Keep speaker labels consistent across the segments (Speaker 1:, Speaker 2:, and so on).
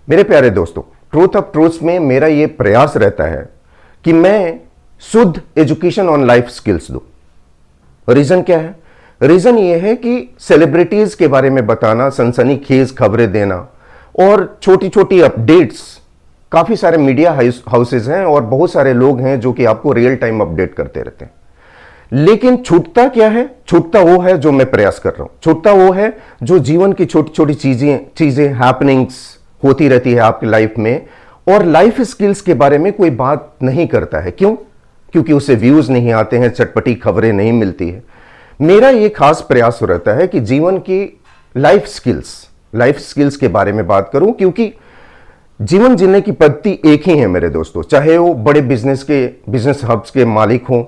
Speaker 1: मेरे प्यारे दोस्तों, ट्रूथ ऑफ ट्रूथ्स में मेरा ये प्रयास रहता है कि मैं शुद्ध एजुकेशन ऑन लाइफ स्किल्स दूं। रीजन क्या है? रीजन ये है कि सेलिब्रिटीज के बारे में बताना, सनसनीखेज खबरें देना और छोटी छोटी अपडेट्स, काफी सारे मीडिया हाउसेज हैं और बहुत सारे लोग हैं जो कि आपको रियल टाइम अपडेट करते रहते हैं। लेकिन छूटता क्या है? छूटता वो है जो मैं प्रयास कर रहा हूं, छूटता वो है जो जीवन की छोटी छोटी चीजें हैपनिंग्स होती रहती है आपकी लाइफ में, और लाइफ स्किल्स के बारे में कोई बात नहीं करता है। क्यों? क्योंकि उससे व्यूज नहीं आते हैं, चटपटी खबरें नहीं मिलती है। मेरा ये खास प्रयास रहता है कि जीवन की लाइफ स्किल्स के बारे में बात करूं, क्योंकि जीवन जीने की पद्धति एक ही है मेरे दोस्तों। चाहे वो बड़े बिजनेस हब्स के मालिक हों,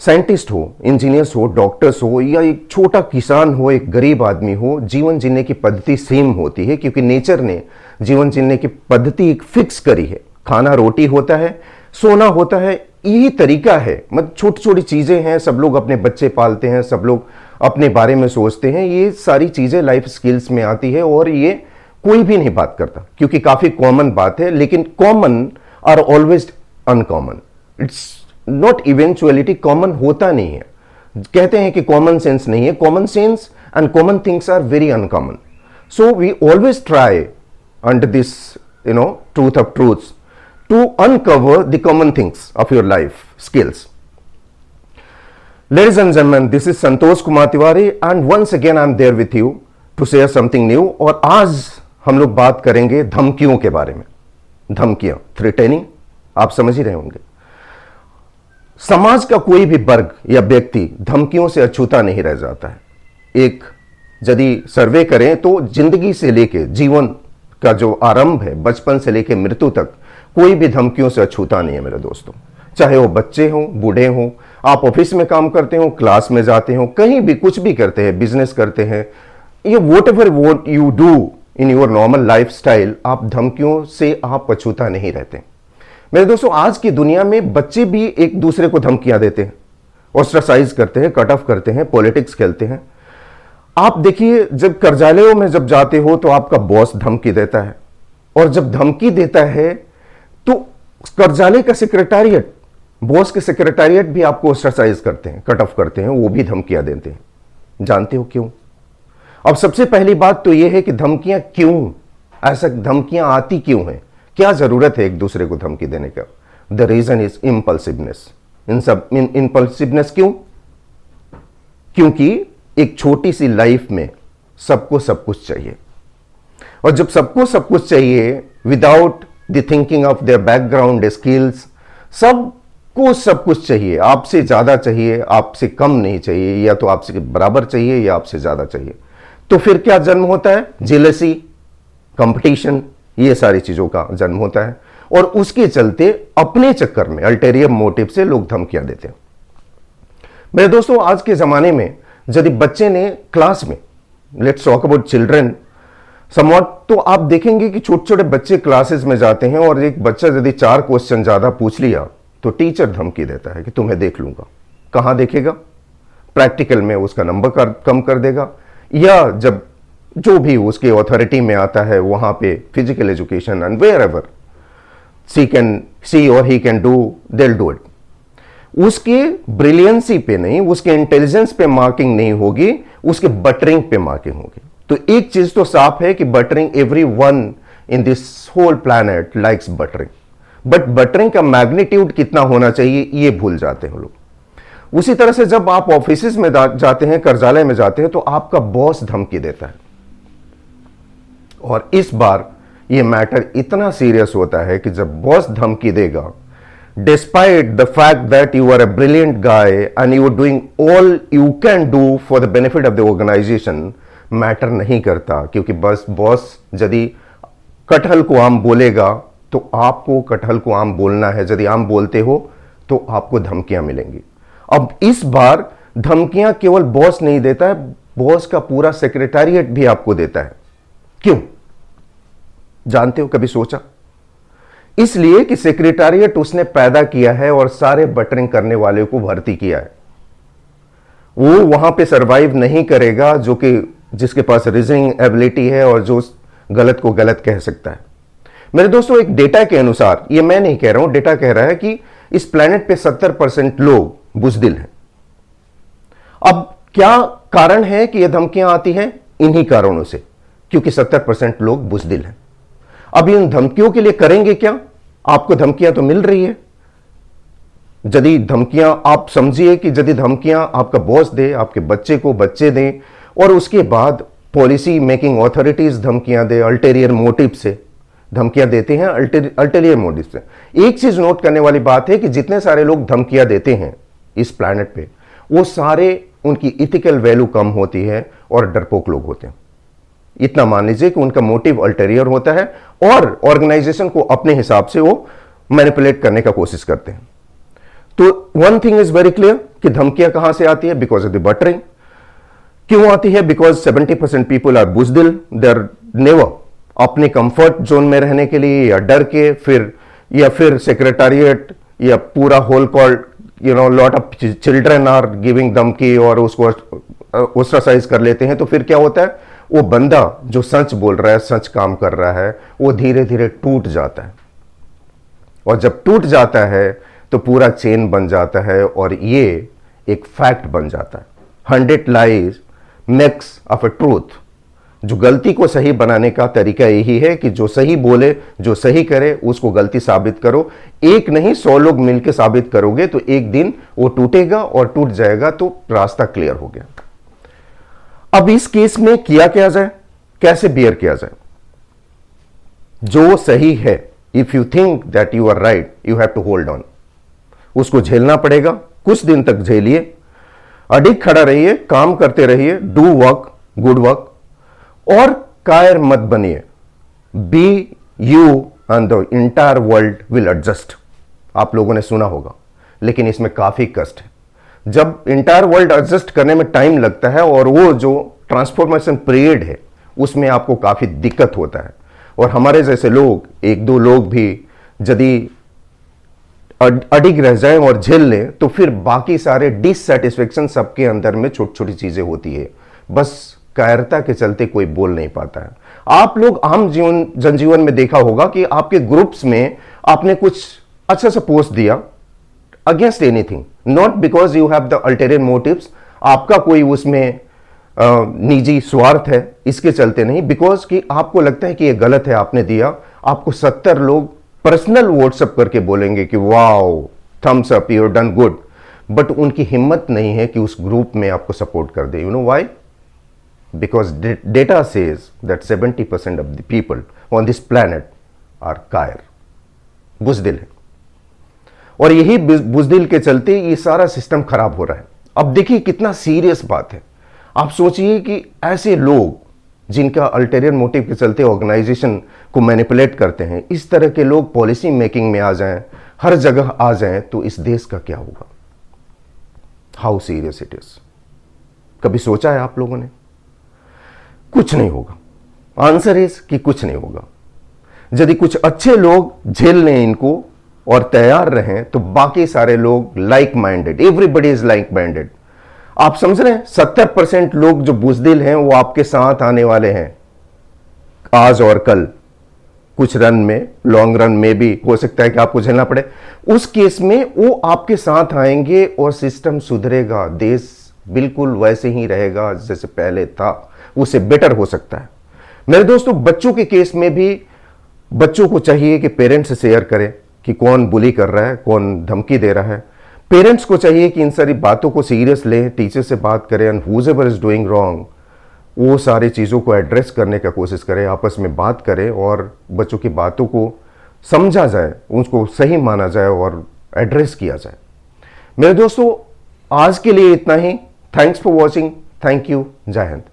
Speaker 1: साइंटिस्ट हो, इंजीनियर्स हो, डॉक्टर्स हो, या एक छोटा किसान हो, एक गरीब आदमी हो, जीवन जीने की पद्धति सेम होती है, क्योंकि नेचर ने जीवन जीने की पद्धति एक फिक्स करी है। खाना रोटी होता है, सोना होता है, यही तरीका है। मतलब छोटी छोटी चीजें हैं, सब लोग अपने बच्चे पालते हैं, सब लोग अपने बारे में सोचते हैं, ये सारी चीजें लाइफ स्किल्स में आती है और ये कोई भी नहीं बात करता, क्योंकि काफी कॉमन बात है। लेकिन common are always uncommon, it's not eventuality. Common होता नहीं है। कहते हैं कि कॉमन सेंस नहीं है, common sense and common things are very uncommon. So we always try under this truth of truths to uncover the common things of your life skills. Ladies and gentlemen, this is Santosh Kumar Tiwari and once again I am there with you to share something new। और आज हम लोग बात करेंगे धमकियों के बारे में। धमकियां, थ्रेटनिंग, आप समझ ही रहे होंगे। समाज का कोई भी वर्ग या व्यक्ति धमकियों से अछूता नहीं रह जाता है। एक यदि सर्वे करें तो जिंदगी से लेके जीवन का जो आरंभ है, बचपन से लेके मृत्यु तक, कोई भी धमकियों से अछूता नहीं है मेरे दोस्तों। चाहे वो बच्चे हों, बूढ़े हों, आप ऑफिस में काम करते हो, क्लास में जाते हो, कहीं भी कुछ भी करते हैं, बिजनेस करते हैं, ये what you do in your normal life style, आप धमकियों से आप अछूता नहीं रहते मेरे दोस्तों। आज की दुनिया में बच्चे भी एक दूसरे को धमकियां देते हैं, ऑस्ट्रासाइज करते हैं, कट ऑफ करते हैं, पॉलिटिक्स खेलते हैं। आप देखिए, जब कार्यालयों में जब जाते हो तो आपका बॉस धमकी देता है, और जब धमकी देता है तो कार्यालय का सेक्रेटेरिएट, बॉस के सेक्रेटेरिएट भी आपको ऑस्ट्रासाइज करते हैं, कट ऑफ करते हैं, वो भी धमकियां देते हैं। जानते हो क्यों? अब सबसे पहली बात तो यह है कि धमकियां क्यों, ऐसा धमकियां आती क्यों हैं? क्या जरूरत है एक दूसरे को धमकी देने का? The reason is impulsiveness. Impulsiveness क्यों? क्योंकि एक छोटी सी लाइफ में सबको सब कुछ चाहिए, और जब सबको सब कुछ चाहिए without the thinking of their background skills, सबको सब कुछ चाहिए, आपसे ज्यादा चाहिए, आपसे कम नहीं चाहिए, या तो आपसे बराबर चाहिए या आपसे ज्यादा चाहिए, तो फिर क्या जन्म होता है? जेलसी, कंपटीशन, ये सारी चीजों का जन्म होता है। और उसके चलते अपने चक्कर में अल्टेरियर मोटिव से लोग धमकियां देते हैं मेरे दोस्तों। आज के जमाने में यदि बच्चे ने क्लास में, let's talk about children somewhat, तो आप देखेंगे कि छोटे छोटे बच्चे क्लासेस में जाते हैं और एक बच्चा यदि 4 क्वेश्चन ज्यादा पूछ लिया तो टीचर धमकी देता है कि तुम्हें देख लूंगा। कहां देखेगा? प्रैक्टिकल में उसका नंबर कम कर देगा, या जब जो भी उसके ऑथोरिटी में आता है वहां पे physical education and wherever she or he can do, they will do it. उसके ब्रिलियंसी पे नहीं, उसके इंटेलिजेंस पे मार्किंग नहीं होगी, उसके बटरिंग पे मार्किंग होगी। तो एक चीज तो साफ है कि buttering, everyone in this whole planet likes buttering, but buttering का मैग्नीट्यूड कितना होना चाहिए ये भूल जाते हैं लोग। उसी तरह से जब आप ऑफिस में जाते हैं, कार्यालय में जाते हैं, तो आपका बॉस धमकी देता है, और इस बार ये मैटर इतना सीरियस होता है कि जब बॉस धमकी देगा, despite the fact that you are a brilliant guy and you are doing all you can do for the benefit of the organization, matter नहीं करता, क्योंकि बस बॉस यदि कटहल को आम बोलेगा तो आपको कटहल को आम बोलना है, यदि आम बोलते हो तो आपको धमकियां मिलेंगी। अब इस बार धमकियां केवल बॉस नहीं देता है, बॉस का पूरा सेक्रेटेरिएट भी आपको देता है। क्यों? जानते हो? कभी सोचा? इसलिए कि सेक्रेटेरिएट उसने पैदा किया है और सारे बटरिंग करने वाले को भर्ती किया है। वो वहां पे सरवाइव नहीं करेगा जिसके पास रीजनिंग एबिलिटी है और जो गलत को गलत कह सकता है। मेरे दोस्तों, एक डेटा के अनुसार, ये मैं नहीं कह रहा हूं, डेटा कह रहा है कि इस प्लेनेट पे 70% लोग बुजदिल हैं। अब क्या कारण है कि ये धमकियां आती हैं? इन्हीं कारणों से, क्योंकि 70% लोग बुजदिल हैं। अब इन धमकियों के लिए करेंगे क्या? आपको धमकियां तो मिल रही है। यदि धमकियां, आप समझिए कि यदि धमकियां आपका बॉस दे, आपके बच्चे को बच्चे दें, और उसके बाद पॉलिसी मेकिंग अथॉरिटीज धमकियां दे, अल्टेरियर मोटिव से धमकियां देते हैं, अल्टेरियर मोटिव से। एक चीज नोट करने वाली बात है कि जितने सारे लोग धमकियां देते हैं इस प्लैनेट पे, वो सारे, उनकी इथिकल वैल्यू कम होती है और डरपोक लोग होते हैं। इतना मान लीजिए कि उनका मोटिव अल्टेरियर होता है और ऑर्गेनाइजेशन को अपने हिसाब से वो मैनिपुलेट करने का कोशिश करते हैं। तो one thing is very clear कि धमकियां कहां से आती है? Because of the buttering. क्यों आती है? बिकॉज 70% पीपल आर बुजदिल, दे आर नेवर अपने कंफर्ट जोन में रहने के लिए, या डर के, फिर सेक्रेटारिएट या पूरा whole call, lot of children are giving धमकी और उसको ओस्ट्रासाइज कर लेते हैं। तो फिर क्या होता है? वो बंदा जो सच बोल रहा है, सच काम कर रहा है, वो धीरे धीरे टूट जाता है, और जब टूट जाता है तो पूरा चेन बन जाता है और ये एक फैक्ट बन जाता है। 100 lies makes of a truth. जो गलती को सही बनाने का तरीका यही है कि जो सही बोले, जो सही करे, उसको गलती साबित करो। एक नहीं, 100 लोग मिलकर साबित करोगे तो एक दिन वो टूटेगा, और टूट जाएगा तो रास्ता क्लियर हो गया। अब इस केस में किया क्या जाए, कैसे बियर किया जाए? जो सही है, if you think that you are right, you have to hold on. उसको झेलना पड़ेगा, कुछ दिन तक झेलिए, अडिग खड़ा रहिए, काम करते रहिए, डू वर्क, गुड वर्क, और कायर मत बनिए। Be you and the entire world will adjust. आप लोगों ने सुना होगा, लेकिन इसमें काफी कष्ट है। जब इंटायर वर्ल्ड एडजस्ट करने में टाइम लगता है, और वो जो ट्रांसफॉर्मेशन पीरियड है, उसमें आपको काफी दिक्कत होता है। और हमारे जैसे लोग, एक दो लोग भी यदि अडिग रह जाएं और झेल लें, तो फिर बाकी सारे डिससेटिस्फेक्शन सबके अंदर में छोटी छोटी चीजें होती है, बस कायरता के चलते कोई बोल नहीं पाता है। आप लोग आम जनजीवन में देखा होगा कि आपके ग्रुप्स में आपने कुछ अच्छा सा पोस्ट दिया against anything, not because you have the ulterior motives, आपका कोई उसमें निजी स्वार्थ है, इसके चलते नहीं, बिकॉज कि आपको लगता है कि ये गलत है, आपने दिया, आपको 70 लोग पर्सनल व्हाट्सएप करके बोलेंगे कि wow, thumbs up, you done good, but उनकी हिम्मत नहीं है कि उस ग्रुप में आपको सपोर्ट कर दे। You know why? Because data says that 70% of the people on this planet are कायर, बुजदिल है, और यही बुजदिल के चलते ये सारा सिस्टम खराब हो रहा है। अब देखिए कितना सीरियस बात है। आप सोचिए कि ऐसे लोग जिनका अल्टेरियर मोटिव के चलते ऑर्गेनाइजेशन को मैनिपुलेट करते हैं, इस तरह के लोग पॉलिसी मेकिंग में आ जाएं, हर जगह आ जाएं, तो इस देश का क्या होगा? How serious it is. कभी सोचा है आप लोगों ने? कुछ नहीं होगा। आंसर इज कि कुछ नहीं होगा। यदि कुछ अच्छे लोग झेल लें इनको और तैयार रहें, तो बाकी सारे लोग like minded, everybody is like minded. आप समझ रहे हैं? 70% लोग जो बुजदिल हैं वो आपके साथ आने वाले हैं आज और कल। कुछ रन में, लॉन्ग रन में भी हो सकता है कि आपको झेलना पड़े। उस केस में वो आपके साथ आएंगे और सिस्टम सुधरेगा, देश बिल्कुल वैसे ही रहेगा जैसे पहले था, उससे बेटर हो सकता है। मेरे दोस्तों, बच्चों के केस में भी बच्चों को चाहिए कि पेरेंट्स से शेयर करें कि कौन बुली कर रहा है, कौन धमकी दे रहा है। पेरेंट्स को चाहिए कि इन सारी बातों को सीरियस लें, टीचर से बात करें, and whoever is doing wrong, वो सारी चीज़ों को एड्रेस करने का कोशिश करें, आपस में बात करें और बच्चों की बातों को समझा जाए, उसको सही माना जाए और एड्रेस किया जाए। मेरे दोस्तों, आज के लिए इतना ही। Thanks for watching. Thank you. जय हिंद।